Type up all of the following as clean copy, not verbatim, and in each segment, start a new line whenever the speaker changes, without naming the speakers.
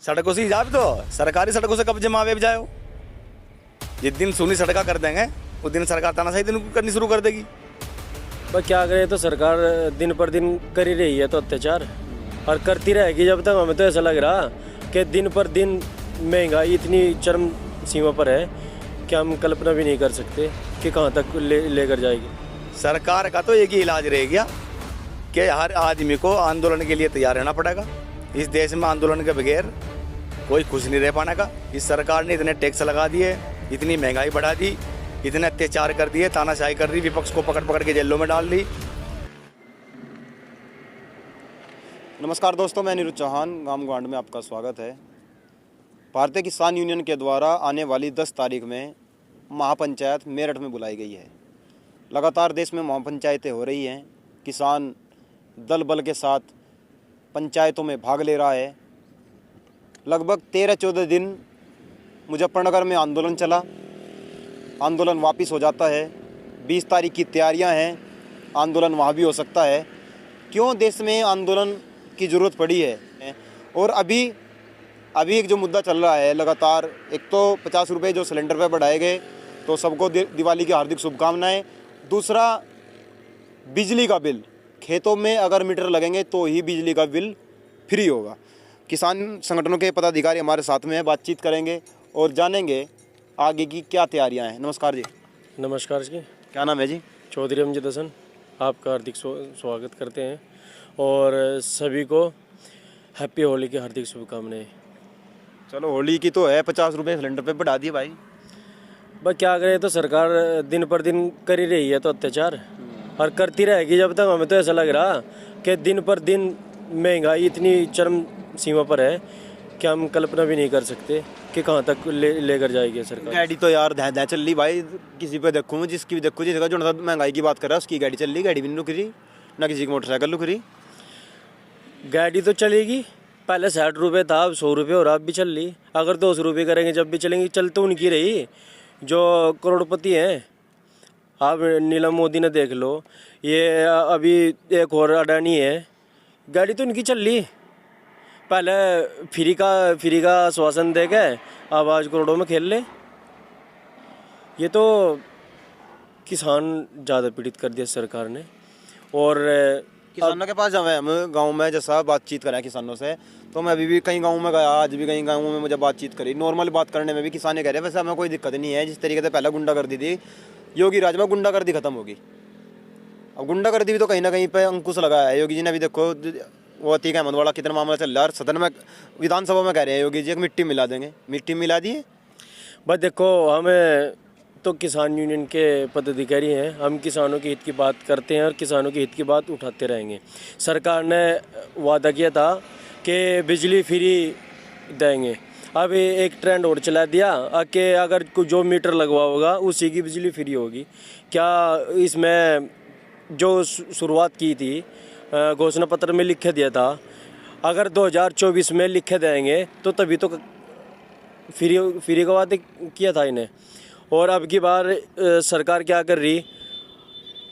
सड़कों से जाओ तो सरकारी सड़कों से कब जमावे जाओ। जिस दिन सुनी सड़का कर देंगे उस दिन सरकार तानाशाही दिन करनी शुरू कर देगी।
पर क्या करे, तो सरकार दिन पर दिन कर ही रही है तो अत्याचार, और करती रहेगी जब तक। हमें तो ऐसा लग रहा कि दिन पर दिन महंगाई इतनी चरम सीमा पर है कि हम कल्पना भी नहीं कर सकते कि कहाँ तक लेकर जाएगी।
सरकार का तो एक ही इलाज रह गया कि हर आदमी को आंदोलन के लिए तैयार रहना पड़ेगा। इस देश में आंदोलन के बगैर कोई खुश नहीं रह पाने का। इस सरकार ने इतने टैक्स लगा दिए, इतनी महंगाई बढ़ा दी, इतने अत्याचार कर दिए, तानाशाही कर दी, विपक्ष को पकड़ पकड़ के जेलों में डाल दी।
नमस्कार दोस्तों, मैं अनिरुद्ध चौहान, गांव ग्वांड में आपका स्वागत है। भारतीय किसान यूनियन के द्वारा आने वाली 10 तारीख में महापंचायत मेरठ में बुलाई गई है। लगातार देश में महापंचायतें हो रही हैं। किसान दल बल के साथ पंचायतों में भाग ले रहा है। लगभग 13-14 दिन मुजफ्फरनगर में आंदोलन चला, आंदोलन वापस हो जाता है। 20 तारीख की तैयारियां हैं, आंदोलन वहाँ भी हो सकता है। क्यों देश में आंदोलन की ज़रूरत पड़ी है? और अभी एक जो मुद्दा चल रहा है लगातार, एक तो 50 रुपये जो सिलेंडर पे बढ़ाए गए, तो सबको दिवाली की हार्दिक शुभकामनाएं। दूसरा, बिजली का बिल, खेतों में अगर मीटर लगेंगे तो ही बिजली का बिल फ्री होगा। किसान संगठनों के पदाधिकारी हमारे साथ में हैं, बातचीत करेंगे और जानेंगे आगे की क्या तैयारियां हैं। नमस्कार जी।
नमस्कार जी।
क्या नाम है जी?
चौधरी अमजद हसन। आपका हार्दिक स्वागत करते हैं और सभी को हैप्पी होली की हार्दिक शुभकामनाएं।
चलो, होली की तो है, 50 रुपये सिलेंडर पे बढ़ा दिए भाई।
बस क्या करे, तो सरकार दिन पर दिन कर ही रही है तो अत्याचार, और करती रहेगी जब तक। हमें तो ऐसा लग रहा कि दिन पर दिन महंगाई इतनी चरम सीमा पर है कि हम कल्पना भी नहीं कर सकते कि कहाँ तक लेकर जाएगी सरकार।
गाड़ी तो यार ध्यान चल रही भाई, किसी पे देखूँ, जिसकी भी देखूँ, जिसका जो महंगाई की बात कर रहा है उसकी गाड़ी चल रही, गाड़ी भी नहीं रुक रही, ना किसी की मोटरसाइकिल रुक रही।
गाड़ी तो चलेगी, पहले 60 रुपये था, अब 100 रुपये और अब भी चल रही। अगर 200 रुपये करेंगे जब भी चलेंगी। चल तो उनकी रही जो करोड़पति हैं। आप नीलम मोदी ने देख लो, ये अभी एक और अडानी है, गाड़ी तो उनकी चल रही। पहले फ्री का आश्वासन दे के अब आज करोड़ों में खेल ले। ये तो किसान ज़्यादा पीड़ित कर दिया सरकार ने। और
किसानों के पास जावे, हम गांव में जैसा बातचीत करें किसानों से, तो मैं अभी भी कई गाँव में गया, आज भी कई गाँवों में मुझे बातचीत करी, नॉर्मल बात करने में भी किसान कह रहे हैं वैसे हमें कोई दिक्कत नहीं है। जिस तरीके से पहले गुंडागर्दी थी, योगी राज में गुंडागर्दी खत्म होगी। अब गुंडागर्दी भी तो कहीं ना कहीं पे अंकुश लगाया है योगी जी ने। भी देखो वो अतीक अहमद वाला कितना मामला चल रहा है, और सदन में विधानसभा में कह रहे हैं योगी जी एक मिट्टी मिला देंगे। मिट्टी मिला दिए।
बस देखो, हमें तो किसान यूनियन के पदाधिकारी हैं, हम किसानों के हित की बात करते हैं और किसानों के हित की बात उठाते रहेंगे। सरकार ने वादा किया था कि बिजली फ्री देंगे। अब एक ट्रेंड और चला दिया कि अगर जो मीटर लगवा होगा उसी की बिजली फ्री होगी। क्या इसमें जो शुरुआत की थी, घोषणा पत्र में लिखे दिया था, अगर 2024 में लिखे देंगे तो तभी तो फ्री का वादा किया था इन्हें। और अब की बार सरकार क्या कर रही,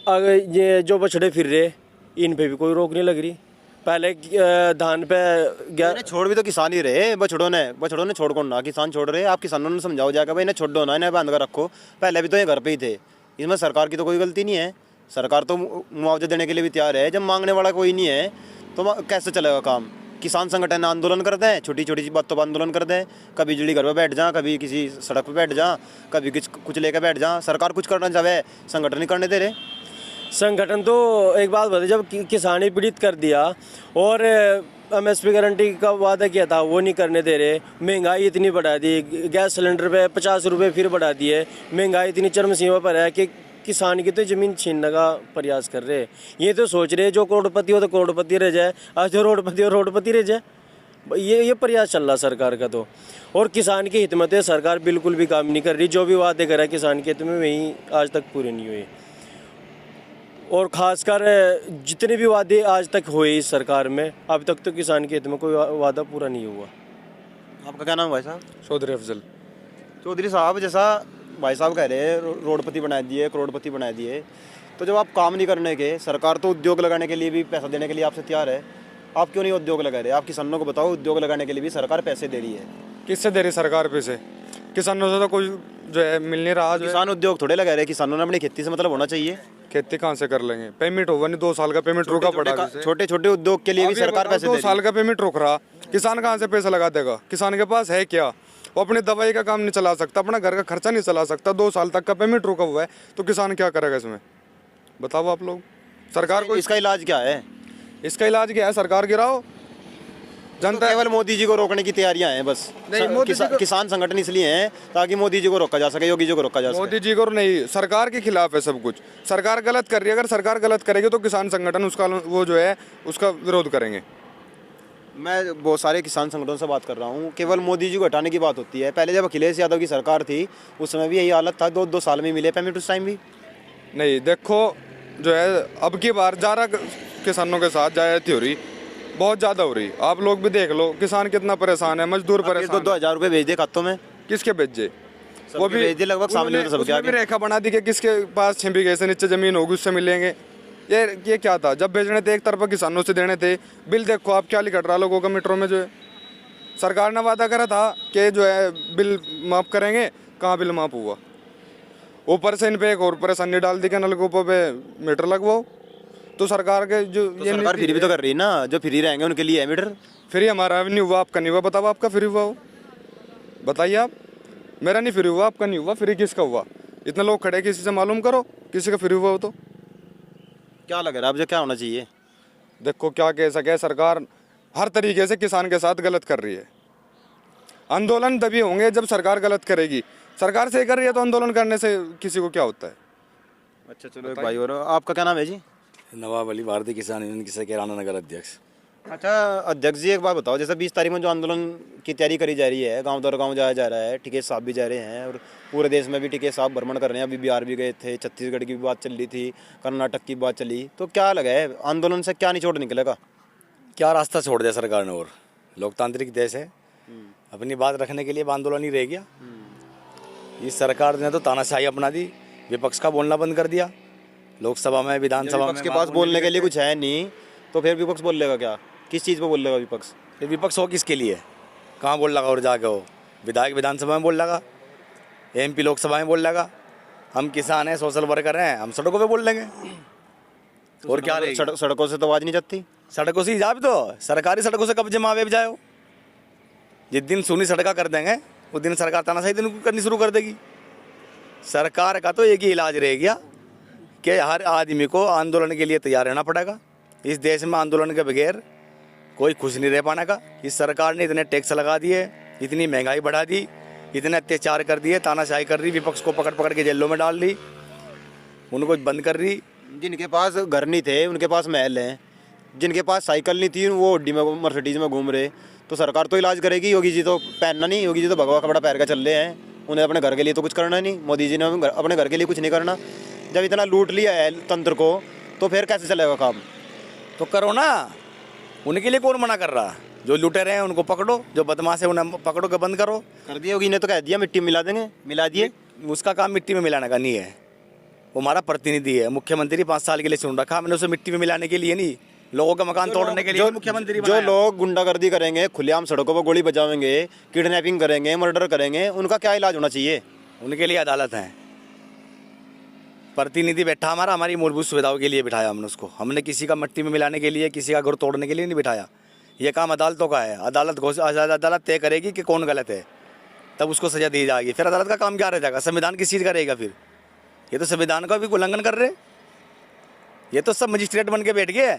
अगर ये जो बछड़े फिर रहे इन पे भी कोई रोक नहीं लग रही। पहले धान पे
छोड़ भी तो किसान ही रहे, बछड़ों ने छोड़ कौन ना, किसान छोड़ रहे। आप किसानों ने समझाओ जाकर भाई इन्हें छोड़ दो ना, इन्हें बांध कर रखो। पहले भी तो ये घर पे ही थे, इसमें सरकार की तो कोई गलती नहीं है। सरकार तो मुआवजा देने के लिए भी तैयार है। जब मांगने वाला कोई नहीं है तो कैसे चलेगा काम? किसान संगठन आंदोलन करते हैं, छोटी छोटी बातों पर आंदोलन करते हैं। कभी बिजली घर पर बैठ जा, कभी किसी सड़क पर बैठ जा, कभी कुछ लेकर बैठ जा। सरकार कुछ करना चाहे, संगठन नहीं करने दे रहे।
संगठन तो एक बात बता, जब किसान ही पीड़ित कर दिया और MSP गारंटी का वादा किया था वो नहीं करने दे रहे। महंगाई इतनी बढ़ा दी, गैस सिलेंडर पे 50 रुपये फिर बढ़ा दिए। महंगाई इतनी चरम सीमा पर है कि किसान की तो ज़मीन छीनने का प्रयास कर रहे हैं। ये तो सोच रहे जो करोड़पति हो तो करोड़पति रह जाए, आज जो रोडपति हो रोडपति रह जाए। ये प्रयास चल रहा सरकार का तो। और किसान की हित में तो सरकार बिल्कुल भी काम नहीं कर रही। जो भी वादे करा किसान के हित में वही आज तक पूरे नहीं हुए। और ख़ासकर जितने भी वादे आज तक हुए इस सरकार में, अब तक तो किसान के हित में कोई वादा पूरा नहीं हुआ।
आपका क्या नाम है भाई साहब?
चौधरी अफजल।
चौधरी साहब, जैसा भाई साहब कह रहे हैं रोडपति बना दिए, करोड़पति बना दिए, तो जब आप काम नहीं करने के, सरकार तो उद्योग लगाने के लिए भी पैसा देने के लिए आपसे तैयार है, आप क्यों नहीं उद्योग लगा रहे? आप किसानों को बताओ, उद्योग लगाने के लिए भी सरकार पैसे दे रही है।
किससे दे रही सरकार पैसे? किसानों से तो कोई जो है मिल नहीं रहा। जो है
किसान उद्योग थोड़े लगा रहे, किसानों ने अपनी खेती से मतलब होना चाहिए।
खेती कहाँ से कर लेंगे? पेमेंट होगा नहीं, 2 साल का पेमेंट रुका पड़ा।
छोटे छोटे उद्योग के लिए भी सरकार पैसे दे
2
रही
साल
है।
का पेमेंट रुक रहा, किसान कहाँ से पैसा लगा देगा? किसान के पास है क्या? वो अपनी दवाई का काम नहीं चला सकता, अपना घर का खर्चा नहीं चला सकता। 2 साल तक का पेमेंट रुका हुआ है, तो किसान क्या करेगा इसमें? बताओ आप लोग। सरकार को
इसका इलाज क्या है?
इसका इलाज क्या है? सरकार गिराओ, जनता
केवल मोदी जी को रोकने की तैयारियां हैं बस।
नहीं, मोदी जी को-
किसान संगठन इसलिए हैं ताकि मोदी जी को रोका जा सके, योगी जी को रोका जा सके।
मोदी जी को नहीं, सरकार के खिलाफ है सब कुछ। सरकार गलत कर रही है, अगर सरकार गलत करेगी तो किसान संगठन उसका वो जो है उसका विरोध करेंगे।
मैं बहुत सारे किसान संगठनों से बात कर रहा हूँ, केवल मोदी जी को हटाने की बात होती है। पहले जब अखिलेश यादव की सरकार थी उस समय भी यही हालत था, 2-2 साल में मिले पेमेंट उस टाइम भी।
नहीं, देखो जो है अब की बार ज़्यादा किसानों के साथ ज्यादती हो रही, बहुत ज़्यादा हो रही। आप लोग भी देख लो, किसान कितना परेशान है, मजदूर परेशान।
2,000 रुपये भेज दे खातों में।
किसके भेजे?
वो भी भेज दे लगभग, सामने तो सबके
उसमें भी
आगे।
रेखा बना दी कि किसके पास 6 बीघे से नीचे जमीन होगी उससे मिलेंगे। ये क्या था? जब भेजने थे एक तरफा किसानों से देने थे। बिल देखो आप क्या लिखट रहा लोगों का मीटरों में। जो है सरकार ने वादा करा था कि जो है बिल माफ़ करेंगे, कहाँ बिल माफ़ हुआ? ऊपर से इन पे एक और परेशानी डाल दी कि नलकूपों पे मीटर लगवाओ। तो सरकार के जो
तो सरकार फ्री भी तो कर रही है ना, जो फ्री रहेंगे उनके लिए है मीटर।
फ्री हमारा नहीं हुआ, आपका नहीं हुआ। बताओ आपका फ्री हुआ हो? बताइए आप। मेरा नहीं फ्री हुआ, आपका नहीं हुआ, फ्री किसका हुआ? इतने लोग खड़े, किसी से मालूम करो किसी का फ्री हुआ हो तो।
क्या लग रहा है आपको, क्या होना चाहिए?
देखो क्या कह सके, सरकार हर तरीके से किसान के साथ गलत कर रही है। आंदोलन तभी होंगे जब सरकार गलत करेगी। सरकार सही कर रही है तो आंदोलन करने से किसी को क्या होता है?
अच्छा चलो, एक भाई और आपका क्या नाम है जी?
नवाब अली, भारतीय किसान यूनियन किसान किराना नगर अध्यक्ष।
अच्छा अध्यक्ष जी, एक बात बताओ, जैसे 20 तारीख में जो आंदोलन की तैयारी करी जा रही है, गांव दर गांव जाया जा रहा है, टिकट साहब भी जा रहे हैं और पूरे देश में भी टिकट साहब भ्रमण कर रहे हैं। अभी बिहार भी गए थे, छत्तीसगढ़ की भी बात चल रही थी, कर्नाटक की बात चली। तो क्या लगा है, आंदोलन से क्या निचोड़ निकलेगा?
क्या रास्ता छोड़ दिया सरकार ने? और लोकतांत्रिक देश है, अपनी बात रखने के लिए आंदोलन ही रह गया। इस सरकार ने तो तानाशाही अपना दी, विपक्ष का बोलना बंद कर दिया। लोकसभा में, विधानसभा में
विपक्ष के पास बोलने के लिए कुछ है नहीं, तो फिर विपक्ष बोल लेगा क्या? किस चीज़ पे बोल लेगा विपक्ष?
ये विपक्ष हो किसके लिए? कहाँ बोल लगा? और जाके हो विधायक विधानसभा में बोल लगा, MP लोकसभा में बोल लगा। हम किसान हैं, सोशल वर्कर हैं, हम सड़कों पे बोल लेंगे। और क्या रहेगी?
सड़कों से तो आवाज़ नहीं जाती।
सड़कों से ही जा भी तो, सरकारी सड़कों से कब्जे मावे भी जाओ। जिस दिन सुनी सड़का कर देंगे उस दिन सरकार तानाशाही दिन करनी शुरू कर देगी। सरकार का तो एक ही इलाज रह गया कि हर आदमी को आंदोलन के लिए तैयार रहना पड़ेगा। इस देश में आंदोलन के बगैर कोई खुश नहीं रह पाने का। इस सरकार ने इतने टैक्स लगा दिए, इतनी महंगाई बढ़ा दी, इतने अत्याचार कर दिए, तानाशाही कर रही, विपक्ष को पकड़ पकड़ के जेलों में डाल दी, उनको बंद कर रही।
जिनके पास घर नहीं थे उनके पास महल हैं, जिनके पास साइकिल नहीं थी वो ऑडी में, मर्सिडीज में घूम रहे। तो सरकार तो इलाज करेगी। योगी जी तो पहनना नहीं, योगी जी तो भगवा कपड़ा पहन के चल रहे हैं, उन्हें अपने घर के लिए तो कुछ करना नहीं। मोदी जी ने अपने घर के लिए कुछ नहीं करना। जब इतना लूट लिया है तंत्र को, तो फिर कैसे चलेगा काम?
तो करो ना, उनके लिए कौन मना कर रहा? जो लुटे रहे हैं उनको पकड़ो, जो बदमाश है उन्हें पकड़ो के बंद करो।
कर दिया योगी ने, तो कह दिया मिट्टी में मिला देंगे, मिला दिए।
उसका काम मिट्टी में मिलाने का नहीं है, वो हमारा प्रतिनिधि है। मुख्यमंत्री 5 साल के लिए चुन रखा मैंने उसे, मिट्टी में मिलाने के लिए नहीं, लोगों का मकान तोड़ने के लिए मुख्यमंत्री
जो लोग गुंडागर्दी करेंगे, खुलेआम सड़कों पर गोली बजावेंगे, किडनैपिंग करेंगे, मर्डर करेंगे, उनका क्या इलाज होना चाहिए?
उनके लिए अदालत है। प्रतिनिधि बैठा हमारा, हमारी मूलभूत सुविधाओं के लिए बिठाया हमने उसको। हमने किसी का मिट्टी में मिलाने के लिए, किसी का घर तोड़ने के लिए नहीं बिठाया। ये काम अदालतों का है। अदालत तय करेगी कि कौन गलत है, तब उसको सजा दी जाएगी। फिर अदालत का काम क्या रह जाएगा? संविधान किस चीज़ का रहेगा फिर? ये तो संविधान का भी उल्लंघन कर रहे। ये तो सब मजिस्ट्रेट बन के बैठ गए,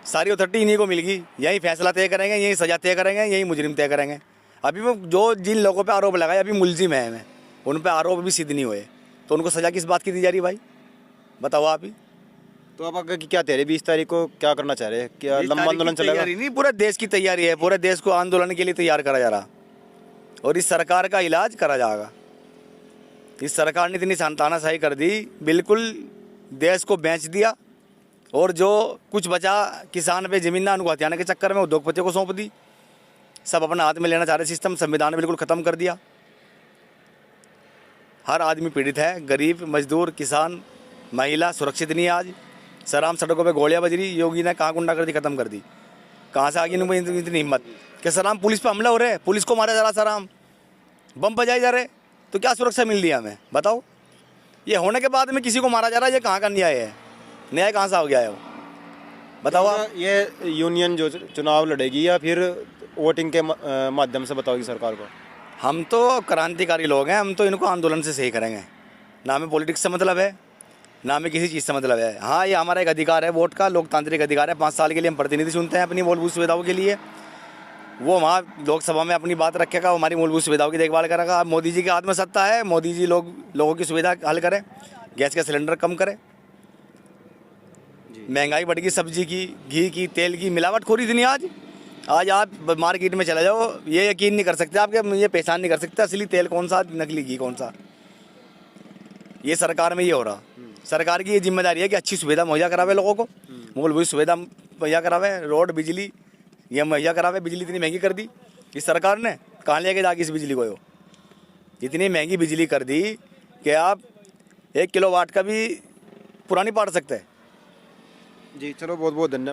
सारी अथॉरिटी इन्हीं को मिल गई। यही फैसला तय करेंगे, यही सजा तय करेंगे, यही मुजरिम तय करेंगे। अभी वो जो जिन लोगों पे आरोप लगाए अभी मुलजिम है, मैं उन पे आरोप भी सिद्ध नहीं हुए, तो उनको सजा किस बात की दी जा रही भाई? बताओ आप ही।
तो अब आगे की क्या तैयारी? 20 तारीख को क्या करना चाह रहे हैं? क्या लंबा आंदोलन चलेगा?
नहीं, पूरे देश की तैयारी है। पूरे देश को आंदोलन के लिए तैयार करा जा रहा और इस सरकार का इलाज करा जाएगा। इस सरकार ने इतनी तानाशाही कर दी, बिल्कुल देश को बेच दिया। और जो कुछ बचा किसान पे ज़मीन ना, उनको हथियाने के चक्कर में उद्योगपतियों को सौंप दी। सब अपना हाथ में लेना चाह रहे सिस्टम। संविधान ने बिल्कुल ख़त्म कर दिया। हर आदमी पीड़ित है, गरीब, मजदूर, किसान, महिला सुरक्षित नहीं है। आज सराम सड़कों पे गोलियां बज रही। योगी ने कहाँ गुंडागर्दी ख़त्म कर दी? कहाँ से आ गई इनको इतनी हिम्मत कि सलाम पुलिस पे हमला हो रहे, पुलिस को मारा जा रहा सलाम, बम बजाए जा रहे, तो क्या सुरक्षा मिल रही है हमें बताओ। ये होने के बाद में किसी को मारा जा रहा है, ये कहाँ का न्याय है? न्याय कहाँ से हो गया है वो बताओ आप।
ये यूनियन जो चुनाव लड़ेगी या फिर वोटिंग के माध्यम से बताओगी सरकार को?
हम तो क्रांतिकारी लोग हैं, हम तो इनको आंदोलन से सही करेंगे। ना हमें पॉलिटिक्स से मतलब है, ना हमें किसी चीज़ से मतलब है। हाँ, ये हमारा एक अधिकार है, वोट का लोकतांत्रिक अधिकार है। 5 साल के लिए हम प्रतिनिधि चुनते हैं अपनी मूलभूत सुविधाओं के लिए। वो वहाँ लोकसभा में अपनी बात रखेगा, हमारी मूलभूत सुविधाओं की देखभाल करेगा। अब मोदी जी की हाथ में सत्ता है, मोदी जी लोगों की सुविधा हल करें, गैस का सिलेंडर कम करें, महंगाई बढ़ गई, सब्जी की, घी की, तेल की मिलावटखोरी इतनी आज आप मार्केट में चले जाओ, ये यकीन नहीं कर सकते आपके, ये पहचान नहीं कर सकते असली तेल कौन सा, नकली घी कौन सा। ये सरकार में ये हो रहा। सरकार की ये जिम्मेदारी है कि अच्छी सुविधा मुहैया करावे लोगों को, मूलभूत सुविधा मुहैया करावे, रोड, बिजली ये मुहैया करावे। बिजली इतनी महंगी कर दी इस सरकार ने, कहाँ लेके जाके इस बिजली को? इतनी महंगी बिजली कर दी कि आप 1 किलोवाट का भी पूरा नहीं पाट सकते।
जी चलो, बहुत बहुत धन्यवाद।